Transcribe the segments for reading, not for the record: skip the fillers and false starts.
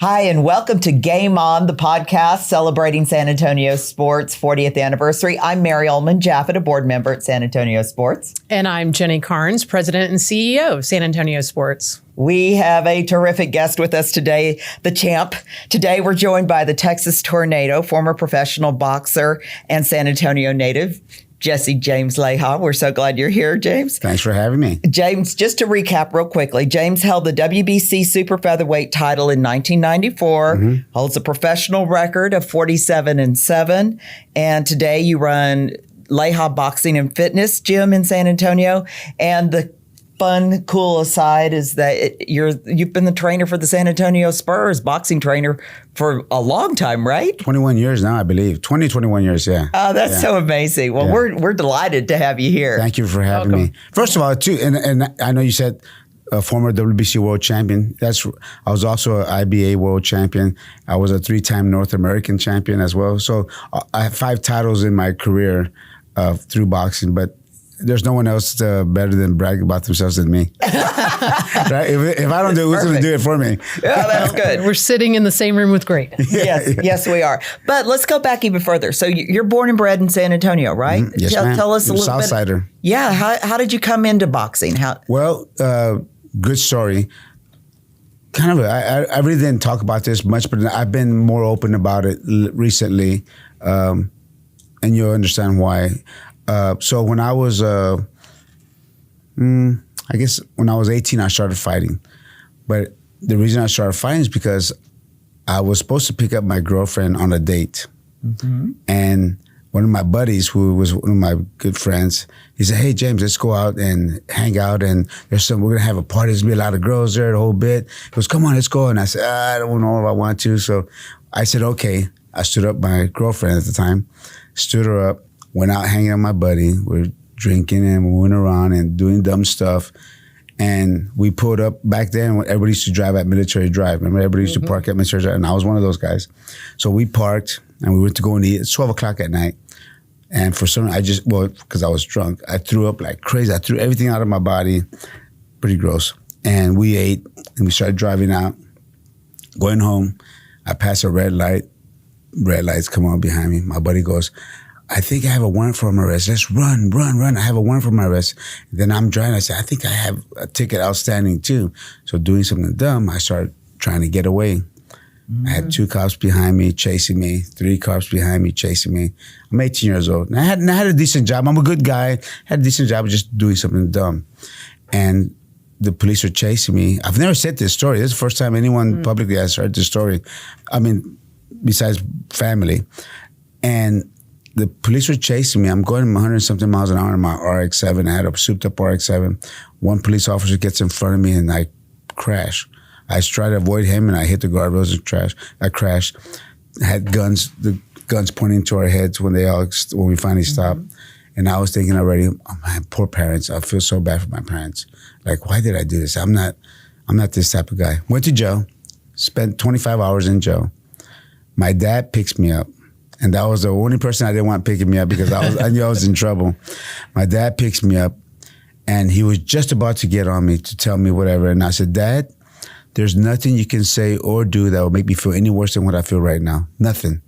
Hi, and welcome to Game On, the podcast celebrating San Antonio Sports' 40th anniversary. I'm Mary Ullmann, Japhet, a board member at San Antonio Sports. And I'm Jenny Carnes, president and CEO of San Antonio Sports. We have a terrific guest with us today, the champ. Today, we're joined by the Texas Tornado, former professional boxer and San Antonio native, Jesse James Leija. We're so glad you're here, James. Thanks for having me. James, just to recap real quickly, James held the WBC Super Featherweight title in 1994, holds a professional record of 47-7, and today you run Leija Boxing and Fitness Gym in San Antonio. And the fun, cool aside is that you've been the trainer for the San Antonio Spurs, boxing trainer for a long time, right? 21 years now, I believe. 21 years, yeah. Oh, that's so amazing. Well, we're delighted to have you here. Thank you for having me. First of all, too, and I know you said former WBC world champion. I was also an IBA world champion. I was a 3-time North American champion as well. So I have 5 titles in my career through boxing, but there's no one else better than brag about themselves than me. Right? If I don't do it, who's going to do it for me? Yeah, that's good. We're sitting in the same room with greatness. Yes, we are. But let's go back even further. So you're born and bred in San Antonio, right? Yes, ma'am. Tell us a little bit. Southsider. Yeah. How did you come into boxing? Well, good story. Kind of, I really didn't talk about this much, but I've been more open about it recently, and you'll understand why. So when I was, I guess when I was 18, I started fighting. But the reason I started fighting is because I was supposed to pick up my girlfriend on a date. And one of my buddies, who was one of my good friends, he said, "Hey, James, let's go out and hang out. And we're going to have a party. There's going to be a lot of girls there, the whole bit." He goes, "Come on, let's go." And I said, "I don't know if I want to." So I said, okay. I stood up my girlfriend at the time, stood her up. Went out hanging out with my buddy. We're drinking and moving around and doing dumb stuff. And we pulled up back then when everybody used to drive at Military Drive. Remember, everybody used to park at Military Drive, and I was one of those guys. So we parked and we went to go and eat. It's 12 o'clock at night. And for some reason, because I was drunk, I threw up like crazy. I threw everything out of my body. Pretty gross. And we ate and we started driving out. Going home, I passed a red light. Red lights come on behind me. My buddy goes, "I think I have a warrant for my arrest. Let's run. I have a warrant for my arrest." Then I'm driving. I said, "I think I have a ticket outstanding too." So doing something dumb, I started trying to get away. I had 2 cops behind me chasing me, 3 cops behind me chasing me. I'm 18 years old. And I had a decent job. I'm a good guy. Had a decent job just doing something dumb. And the police were chasing me. I've never said this story. This is the first time anyone publicly has heard this story. I mean, besides family. And the police were chasing me. I'm going 100-something miles an hour in my RX-7. I had a souped-up RX-7. One police officer gets in front of me, and I crash. I tried to avoid him, and I hit the guardrails and I crashed. I had the guns pointing to our heads when we finally stopped. And I was thinking already, "Oh man, poor parents. I feel so bad for my parents. Like, why did I do this? I'm not this type of guy." Went to jail. Spent 25 hours in jail. My dad picks me up. And that was the only person I didn't want picking me up because I knew I was in trouble. My dad picks me up, and he was just about to get on me to tell me whatever. And I said, "Dad, there's nothing you can say or do that will make me feel any worse than what I feel right now. Nothing."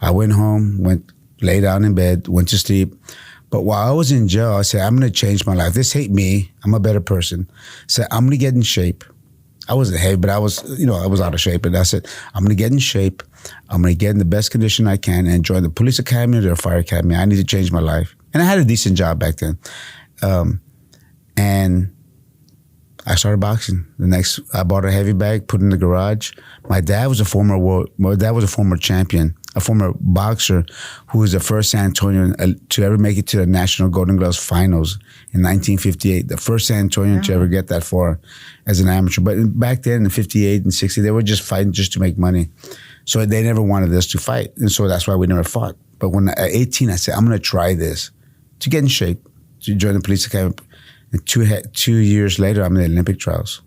I went home, lay down in bed, went to sleep. But while I was in jail, I said, "I'm going to change my life. This hate me. I'm a better person." I said, "I'm going to get in shape." I wasn't heavy, but I was out of shape. And I said, "I'm going to get in shape. I'm going to get in the best condition I can and join the police academy or the fire academy. I need to change my life." And I had a decent job back then. And I started boxing. I bought a heavy bag, put it in the garage. My dad was a former champion, a former boxer who was the first San Antonian to ever make it to the National Golden Gloves finals in 1958. The first San Antonian to ever get that far as an amateur. But back then in 58 and 60, they were just fighting just to make money. So they never wanted us to fight. And so that's why we never fought. But when at 18, I said, "I'm going to try this to get in shape, to join the police academy." And 2 years later, I'm in the Olympic trials.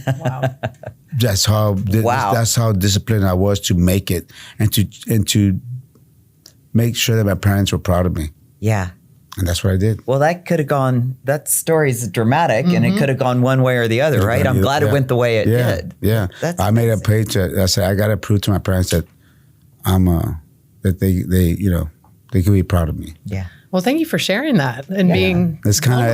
Wow. That's how disciplined I was to make it and to make sure that my parents were proud of me. Yeah. And that's what I did. Well, that story is dramatic and it could have gone one way or the other, right? I'm glad it went the way it did. Yeah. I made a page. I said, I got to prove to my parents that that they could be proud of me. Yeah. Well, thank you for sharing that and being. It's kind of,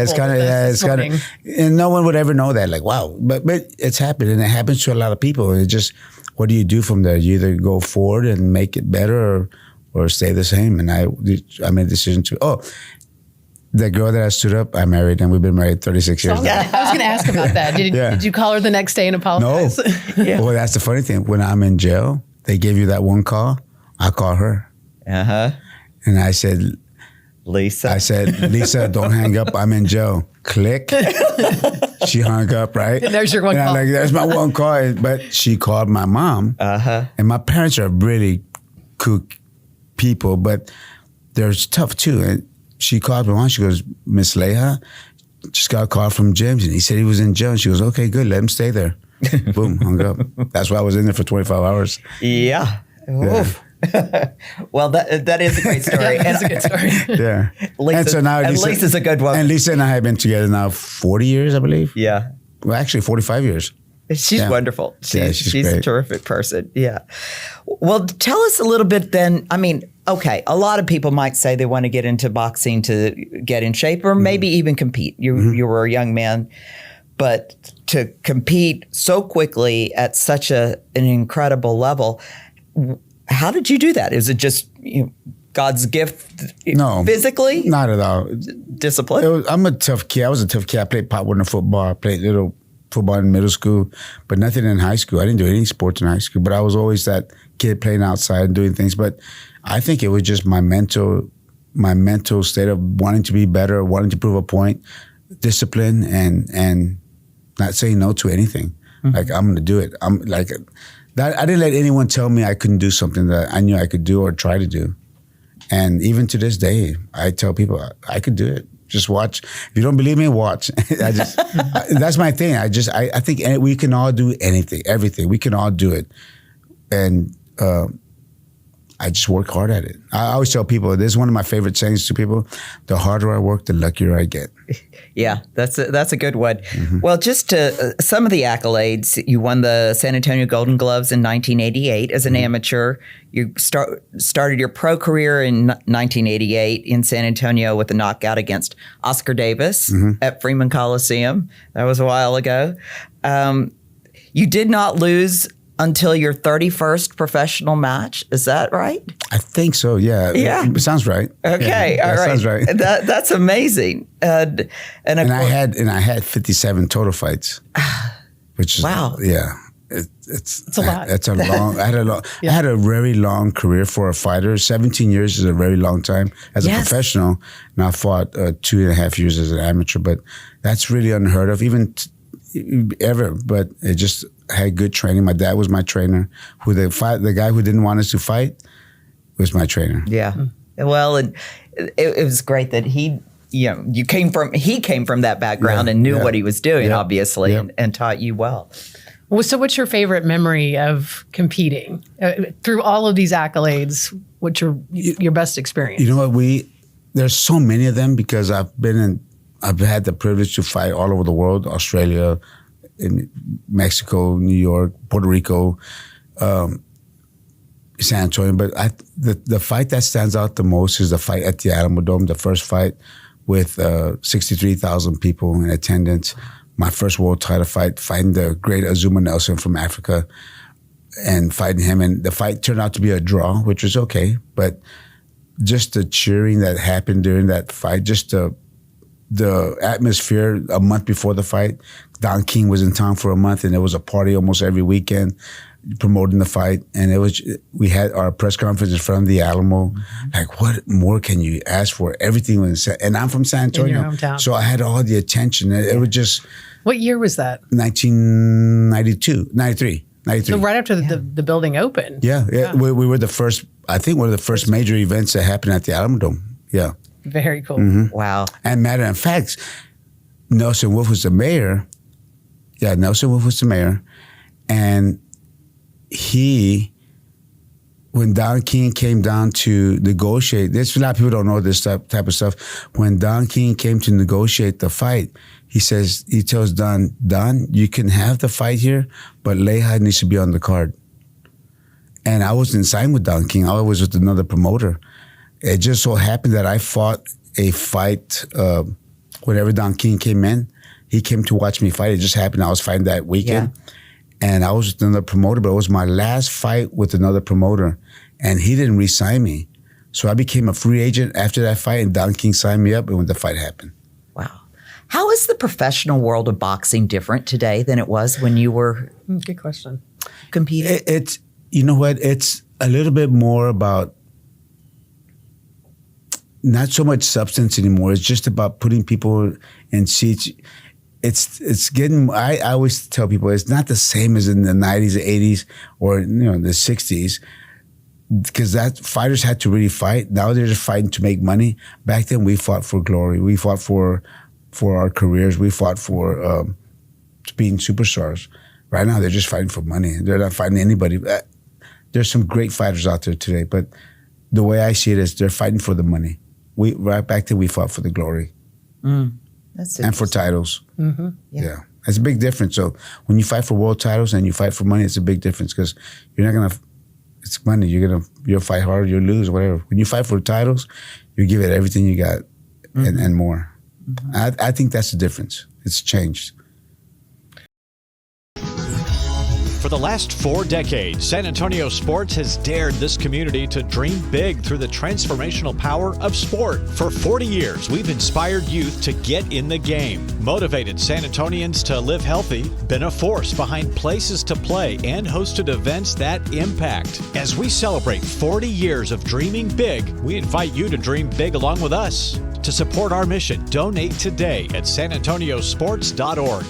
and no one would ever know that. Like, wow, but it's happened, and it happens to a lot of people. It's just, what do you do from there? You either go forward and make it better, or stay the same. And I made a decision to. The girl that I stood up, I married, and we've been married 36 years. I was going to ask about that. Did you call her the next day and apologize? No. Well, that's the funny thing. When I'm in jail, they give you that one call. I call her. Uh-huh. And I said, Lisa, don't hang up. I'm in jail. Click. She hung up, right? And there's your one call. I'm like, there's my one call. But she called my mom. Uh-huh. And my parents are really cool people, but they're tough too. And she called my mom. She goes, Miss Leija, just got a call from James, and he said he was in jail. And she goes, okay, good. Let him stay there. Boom, hung up. That's why I was in there for 25 hours. Yeah. Well, that is a great story. That's a good story. Yeah. Lisa's a good one. And Lisa and I have been together now 40 years, I believe. Yeah. Well, actually 45 years. She's wonderful. She's a terrific person. Yeah. Well, tell us a little bit then. I mean, okay, a lot of people might say they want to get into boxing to get in shape or maybe even compete. You were a young man, but to compete so quickly at such an incredible level, how did you do that? Is it just God's gift? No, physically, not at all. Discipline. I'm a tough kid. I was a tough kid. I played pot winner football. I played little football in middle school, but nothing in high school. I didn't do any sports in high school, but I was always that kid playing outside and doing things. But I think it was just my mental state of wanting to be better, wanting to prove a point, discipline, and not saying no to anything. Like, I'm going to do it. I'm like that. I didn't let anyone tell me I couldn't do something that I knew I could do or try to do. And even to this day, I tell people I could do it. Just watch. If you don't believe me, watch. That's my thing. I think we can all do anything, everything. We can all do it. And I just work hard at it. I always tell people, this is one of my favorite sayings to people: the harder I work, the luckier I get. Yeah, that's a good one. Well, just to some of the accolades, you won the San Antonio Golden Gloves in 1988 as an amateur. You started your pro career in 1988 in San Antonio with a knockout against Oscar Davis at Freeman Coliseum. That was a while ago. You did not lose until your 31st professional match. Is that right? I think so, yeah. Yeah. It sounds right. Okay, all right. Sounds right. That's amazing. And I had 57 total fights. Which is, wow. Yeah. It's a lot. It's a long. I had a very long career for a fighter. 17 years is a very long time as a professional. And I fought 2.5 years as an amateur, but that's really unheard of, even ever. But it just had good training. My dad was my trainer. The guy who didn't want us to fight was my trainer. Yeah. Well, and it was great that he came from that background and knew what he was doing, obviously, and taught you well. Well, so what's your favorite memory of competing through all of these accolades? What's your best experience? You know what? There's so many of them because I've had the privilege to fight all over the world: Australia, in Mexico, New York, Puerto Rico, San Antonio. But the fight that stands out the most is the fight at the Alamo Dome, the first fight with 63,000 people in attendance. My first world title fight, fighting the great Azuma Nelson from Africa and fighting him. And the fight turned out to be a draw, which was okay. But just the cheering that happened during that fight, just the atmosphere a month before the fight. Don King was in town for a month, and there was a party almost every weekend promoting the fight. And we had our press conference in front of the Alamo. Like, what more can you ask for? Everything was, and I'm from San Antonio, in your hometown. So I had all the attention. It was just. What year was that? 93. So right after the building opened. Yeah. We were the first. I think one of the first major events that happened at the Alamo Dome. Yeah. Very cool. Wow. And matter of fact, Nelson Wolff was the mayor. Yeah, Nelson Wolff was the mayor. And he when Don King came down to negotiate, there's a lot of people don't know this type of stuff. When Don King came to negotiate the fight, he tells Don, you can have the fight here, but Leija needs to be on the card. And I wasn't signed with Don King. I was with another promoter. It just so happened that I fought a fight whenever Don King came in. He came to watch me fight. It just happened I was fighting that weekend. Yeah. And I was with another promoter, but it was my last fight with another promoter. And he didn't re-sign me. So I became a free agent after that fight, and Don King signed me up, and when the fight happened. Wow. How is the professional world of boxing different today than it was when you were Good question. competing? It's, you know what, it's a little bit more about not so much substance anymore. It's just about putting people in seats. It's getting, I always tell people, it's not the same as in the 90s, the 80s, or the 60s, because that fighters had to really fight. Now they're just fighting to make money. Back then we fought for glory. We fought for our careers. We fought for being superstars. Right now they're just fighting for money. They're not fighting anybody. There's some great fighters out there today, but the way I see it is they're fighting for the money. Right back then we fought for the glory. And for titles. Mm-hmm. Yeah. It's a big difference. So when you fight for world titles and you fight for money, it's a big difference because you're not going to, it's money. You'll fight hard, you'll lose, whatever. When you fight for titles, you give it everything you got and more. Mm-hmm. I think that's the difference. It's changed. For the last 4 decades, San Antonio Sports has dared this community to dream big through the transformational power of sport. For 40 years, we've inspired youth to get in the game, motivated San Antonians to live healthy, been a force behind places to play, and hosted events that impact. As we celebrate 40 years of dreaming big, we invite you to dream big along with us. To support our mission, donate today at SanAntonioSports.org.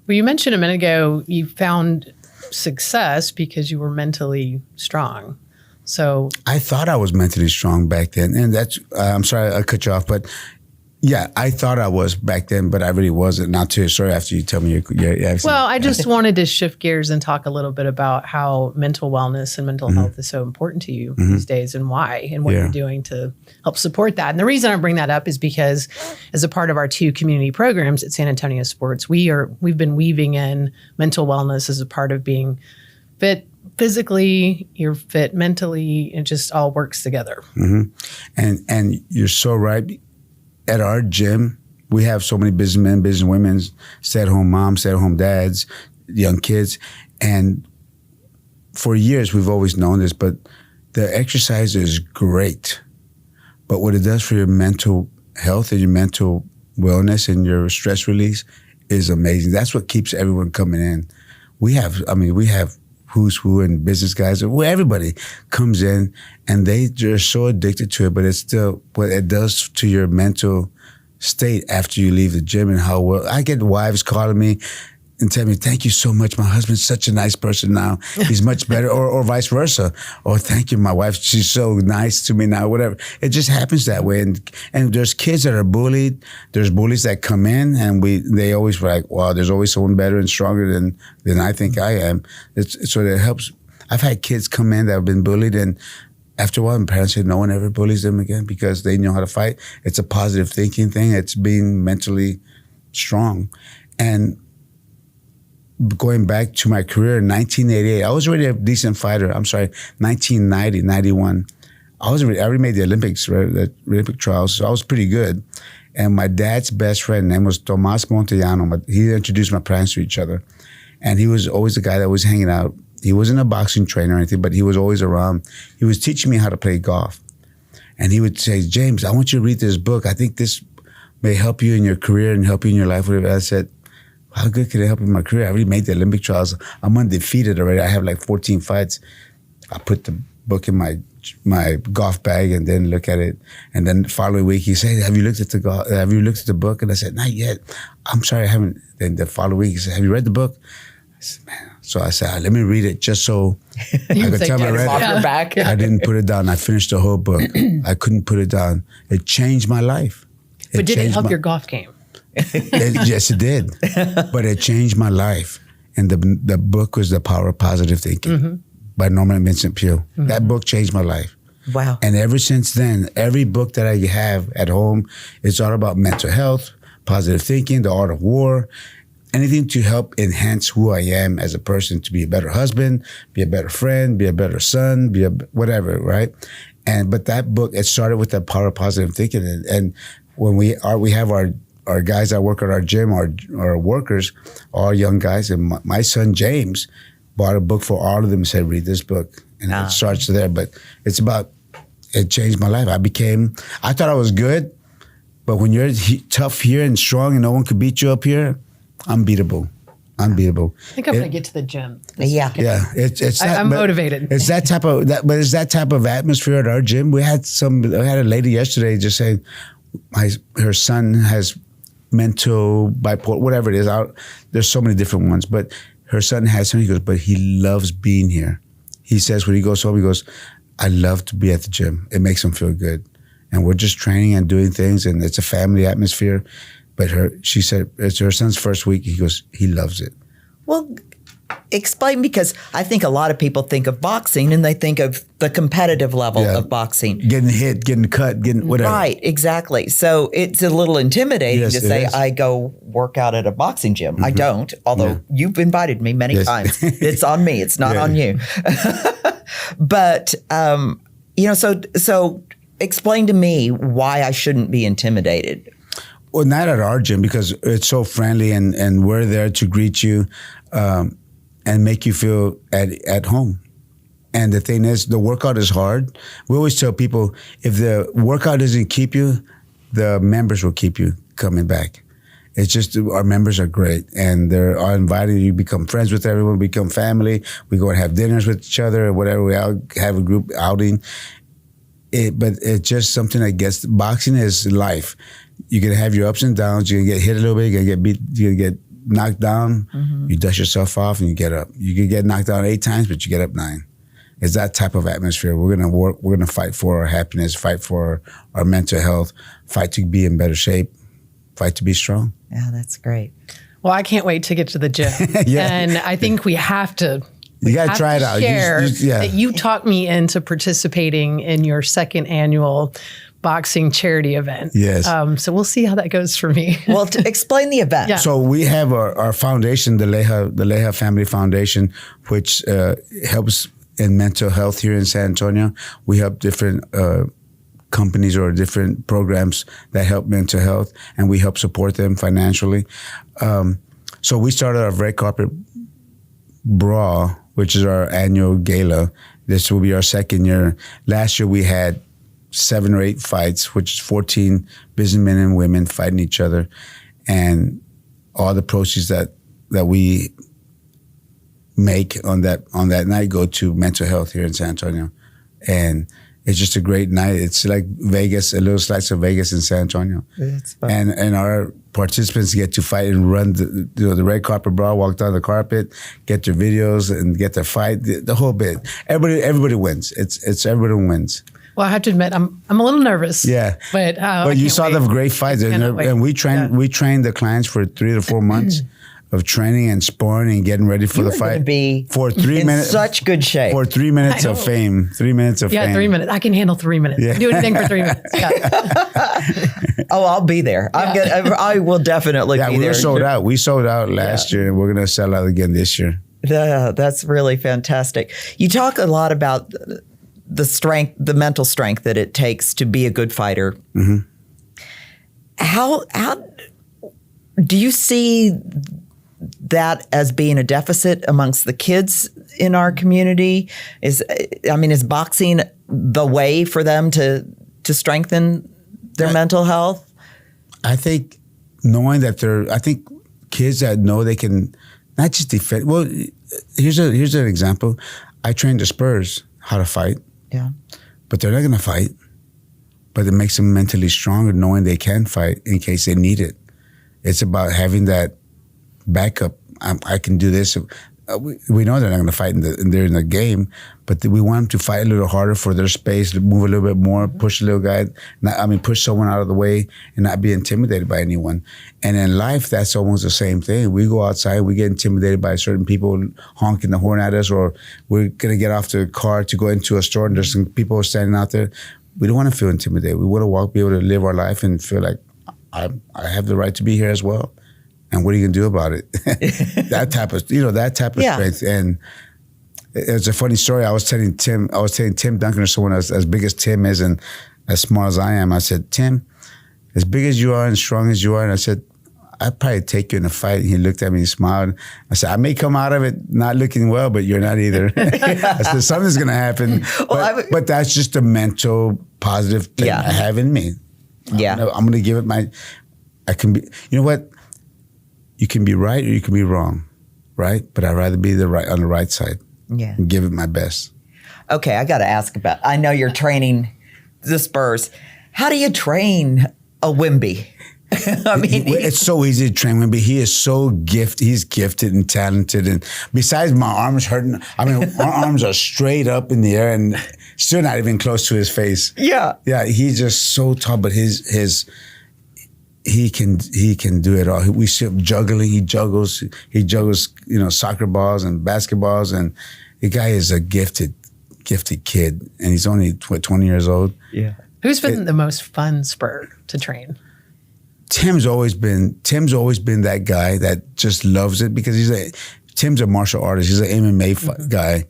Well, you mentioned a minute ago you found success because you were mentally strong. So I thought I was mentally strong back then, and that's. I'm sorry I cut you off, but yeah, I thought I was back then, but I really wasn't. Not too. Sorry, after you tell me your Well, I just wanted to shift gears and talk a little bit about how mental wellness and mental health is so important to you these days, and why, and what you're doing to help support that. And the reason I bring that up is because, as a part of our 2 community programs at San Antonio Sports, we've been weaving in mental wellness as a part of being fit physically, you're fit mentally. It just all works together. And you're so right. At our gym, we have so many businessmen, businesswomen, stay-at-home moms, stay-at-home dads, young kids. And for years, we've always known this, but the exercise is great. But what it does for your mental health and your mental wellness and your stress release is amazing. That's what keeps everyone coming in. We have who's who and business guys, everybody comes in and they're so addicted to it, but it's still what it does to your mental state after you leave the gym and how well. I get wives calling me and tell me, thank you so much. My husband's such a nice person now. He's much better, or vice versa. Oh, thank you, my wife. She's so nice to me now, whatever. It just happens that way. And there's kids that are bullied. There's bullies that come in and they always were like, wow, there's always someone better and stronger than I think I am. So it helps. I've had kids come in that have been bullied, and after a while, my parents said no one ever bullies them again because they know how to fight. It's a positive thinking thing. It's being mentally strong. And going back to my career in 1988, I was already a decent fighter. 1990, 91. I already made the Olympics, right? The Olympic trials, so I was pretty good. And my dad's best friend, name was Tomas Montellano. He introduced my parents to each other. And he was always the guy that was hanging out. He wasn't a boxing trainer or anything, but he was always around. He was teaching me how to play golf. And he would say, James, I want you to read this book. I think this may help you in your career and help you in your life. Whatever. I said, how good could it help in my career? I already made the Olympic trials. I'm undefeated already. I have like 14 fights. I put the book in my golf bag and then look at it. And then the following week he said, have you looked at the book? And I said, not yet. I'm sorry, I haven't. Then the following week he said, have you read the book? I said, man. So I said, let me read it just so I could tell him I read it. Your back. I didn't put it down. I finished the whole book. I couldn't put it down. It changed my life. But did it help your golf game? Yes, it did. But it changed my life. And the book was The Power of Positive Thinking by Norman Vincent Peale. That book changed my life. Wow. And ever since then, every book that I have at home, it's all about mental health, positive thinking, the art of war, anything to help enhance who I am as a person, to be a better husband, be a better friend, be a better son, be a whatever, right? But that book, it started with the power of positive thinking. And when we have our guys that work at our gym, our workers, all young guys, and my son James bought a book for all of them and said, read this book. And it starts there. But it's about, it changed my life. I thought I was good, but when you're tough here and strong and no one could beat you up here, unbeatable. I think I'm going to get to the gym. Yeah. Yeah. I'm motivated. It's that type of, it's that type of atmosphere at our gym. I had a lady yesterday just saying her son has mental bipolar, whatever it is. There's so many different ones, but her son has some. He goes, but he loves being here. He says when he goes home, he goes, I love to be at the gym. It makes him feel good. And we're just training and doing things, and it's a family atmosphere. But she said it's her son's first week. He goes, he loves it. Well, explain, because I think a lot of people think of boxing and they think of the competitive level of boxing. Getting hit, getting cut, getting whatever. Right, exactly. So it's a little intimidating to say, is. I go work out at a boxing gym. I don't, although you've invited me many times. It's on me. It's not on you. But, so explain to me why I shouldn't be intimidated. Well, not at our gym, because it's so friendly and we're there to greet you and make you feel at home. And the thing is, the workout is hard. We always tell people, if the workout doesn't keep you, the members will keep you coming back. It's just, our members are great, and they're all invited. You become friends with everyone, become family. We go and have dinners with each other or whatever. We have a group outing. But it's just something that gets, boxing is life. You're going to have your ups and downs. You're going to get hit a little bit. You're going to get beat. You're going to get knocked down. You dust yourself off and you get up. You can get knocked down 8 times, but you get up 9. It's that type of atmosphere. We're going to work. We're going to fight for our happiness, fight for our mental health, fight to be in better shape, fight to be strong. Yeah, that's great. Well, I can't wait to get to the gym. And I think we have to. You got to try it out. Share that you talked me into participating in your 2nd annual boxing charity event. Yes. So we'll see how that goes for me. Well, to explain the event. Yeah. So we have our foundation, the Leija Family Foundation, which helps in mental health here in San Antonio. We help different companies or different programs that help mental health, and we help support them financially. So we started our red carpet brawl, which is our annual gala. This will be our 2nd year. Last year we had 7 or 8 fights, which is 14 businessmen and women fighting each other, and all the proceeds that we make on that night go to mental health here in San Antonio. And it's just a great night. It's like Vegas, a little slice of Vegas in San Antonio. That's fun. And our participants get to fight and run the red carpet brawl, walk down the carpet, get their videos and get their fight, the whole bit. Everybody wins. It's everybody wins. Well, I have to admit, I'm a little nervous. Yeah, but you saw the great fights, and we trained the clients for 3 to 4 months of training and sparring and getting ready for the fight. Be for 3 minutes, such good shape. For 3 minutes of fame. 3 minutes of fame. 3 minutes. I can handle 3 minutes. Yeah. Do anything for 3 minutes. Yeah. Oh, I'll be there. I will definitely be there. We're sold out. We sold out last year, and we're going to sell out again this year. That's really fantastic. You talk a lot about the strength, the mental strength that it takes to be a good fighter. How do you see that as being a deficit amongst the kids in our community? Is boxing the way for them to strengthen their mental health? I think knowing that I think kids that know they can not just defend. Well, here's an example. I trained the Spurs how to fight. Yeah. But they're not going to fight. But it makes them mentally stronger knowing they can fight in case they need it. It's about having that backup. I can do this. we know they're not going to fight during the game, but we want them to fight a little harder for their space, to move a little bit more, push a little guy, push someone out of the way and not be intimidated by anyone. And in life, that's almost the same thing. We go outside, we get intimidated by certain people honking the horn at us, or we're going to get off the car to go into a store and there's some people standing out there. We don't want to feel intimidated. We want to be able to live our life and feel like I have the right to be here as well. And what are you gonna do about it? that type of strength. And it's a funny story. I was telling Tim Duncan, or someone as big as Tim is and as smart as I am, I said, Tim, as big as you are and strong as you are, and I said, I'd probably take you in a fight. And he looked at me and smiled. I said, I may come out of it not looking well, but you're not either. I said, something's gonna happen. But that's just a mental positive thing I have in me. Yeah. I'm gonna give it I can be, you know what? You can be right or you can be wrong, right? But I'd rather be on the right side. Yeah. And give it my best. Okay, I got to ask about, I know you're training the Spurs. How do you train a Wemby? I mean, it's so easy to train Wemby. He is so gifted. He's gifted and talented. And besides my arms hurting, our arms are straight up in the air and still not even close to his face. Yeah. Yeah, he's just so tall, but he can do it all. We see him juggling. He juggles, soccer balls and basketballs. And the guy is a gifted kid. And he's only 20 years old. Yeah. Who's been the most fun Spur to train? Tim's always been that guy that just loves it because Tim's a martial artist. He's an MMA guy.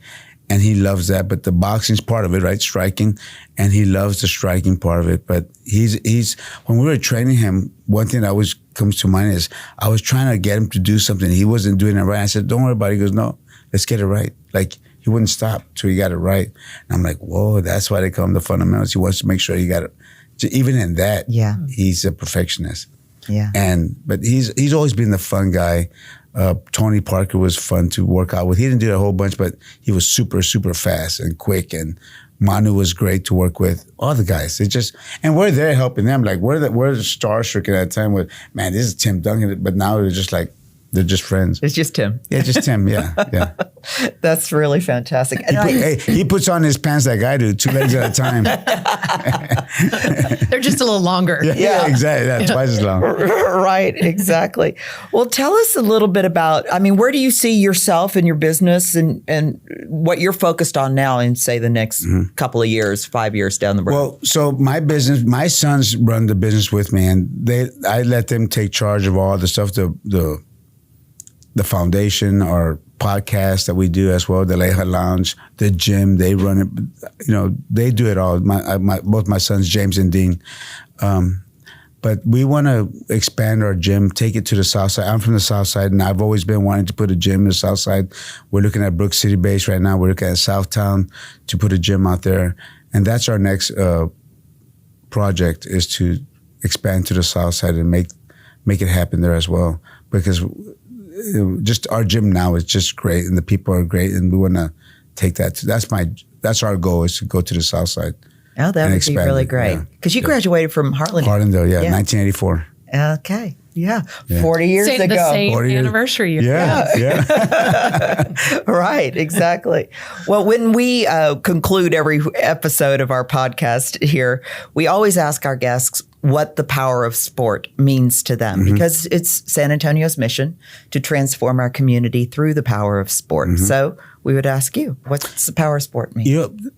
And he loves that, but the boxing's part of it, right? Striking, and he loves the striking part of it. But he's when we were training him, one thing that always comes to mind is I was trying to get him to do something. He wasn't doing it right. I said, "Don't worry about it." He goes, "No, let's get it right." Like he wouldn't stop till he got it right. And I'm like, "Whoa, that's why they call him the fundamentals." He wants to make sure he got it. Even in that, he's a perfectionist. Yeah, but he's always been the fun guy. Tony Parker was fun to work out with. He didn't do a whole bunch, but he was super, super fast and quick. And Manu was great to work with. All the guys, and we're there helping them. Like we're the starstruck at that time with, man, this is Tim Duncan. But now they're just like, they're just friends. It's just Tim. Yeah, just Tim. Yeah. That's really fantastic. And he puts on his pants like I do, 2 legs at a time. They're just a little longer. Yeah, exactly. Yeah, twice as long. Right, exactly. Well, tell us a little bit about, where do you see yourself and your business and what you're focused on now in, say, the next couple of years, 5 years down the road? Well, so my business, my sons run the business with me, and I let them take charge of all the stuff, the foundation, our podcast that we do as well, the Leija Lounge, the gym, they run it. They do it all. Both my sons, James and Dean. But we want to expand our gym, take it to the South Side. I'm from the South Side, and I've always been wanting to put a gym in the South Side. We're looking at Brook City base right now. We're looking at Southtown to put a gym out there. And that's our next project, is to expand to the South Side and make it happen there as well. Because just our gym now is just great, and the people are great, and we want to take that. That's our goal, is to go to the South Side. Oh, that would be really great. Because you graduated from Harlandale. Harlandale, 1984. Okay, yeah. 40 years ago. The same anniversary. Yeah. Right, exactly. Well, when we conclude every episode of our podcast here, we always ask our guests what the power of sport means to them, because it's San Antonio's mission to transform our community through the power of sport. So we would ask you, what's the power of sport mean?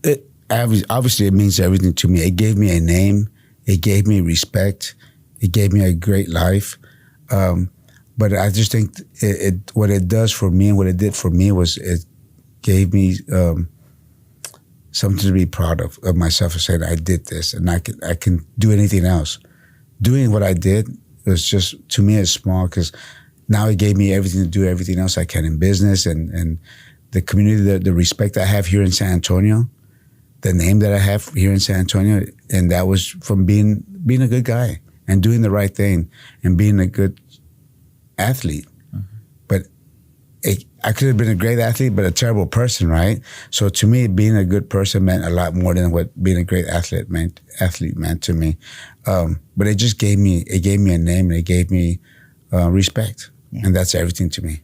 Obviously, it means everything to me. It gave me a name. It gave me respect. It gave me a great life. But I just think what it does for me and what it did for me was it gave me something to be proud of myself, and saying I did this and I can do anything else. Doing what I did was just, to me, it's small, because now it gave me everything to do everything else I can in business, and the community, the respect I have here in San Antonio, the name that I have here in San Antonio, and that was from being a good guy and doing the right thing and being a good athlete. But I could have been a great athlete, but a terrible person, right? So to me, being a good person meant a lot more than what being a great athlete meant to me. But it just gave me a name, and it gave me respect, and that's everything to me.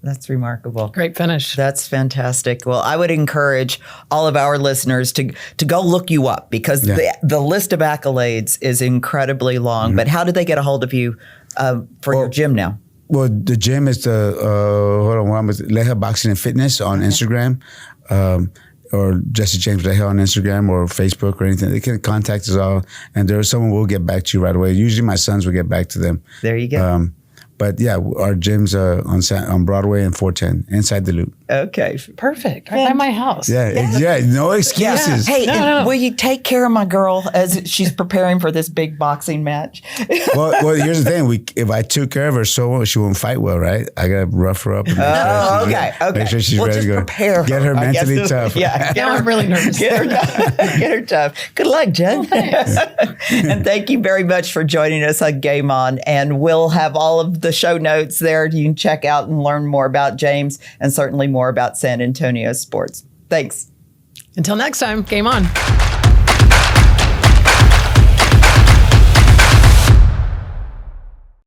That's remarkable. Great finish. That's fantastic. Well, I would encourage all of our listeners to go look you up because the list of accolades is incredibly long. But how did they get a hold of you for your gym now? Well, the gym is Leija Boxing and Fitness on Instagram, or Jesse James Leija on Instagram or Facebook or anything. They can contact us all, and there's someone will get back to you right away. Usually my sons will get back to them. There you go. But yeah, our gym's on Broadway and 410, inside the Loop. Okay. Perfect. Right by my house. Yeah, no excuses. Hey, will you take care of my girl as she's preparing for this big boxing match? well, here's the thing. If I took care of her so well, she won't fight well, right? I got to rough her up. And make sure she's ready to go. Prepare her. Get her mentally tough. Yeah, I'm really nervous. Get her tough. Good luck, Jen. And thank you very much for joining us on Game On. And we'll have all of the show notes there. You can check out and learn more about James and certainly more about San Antonio sports. Thanks. Until next time, Game On.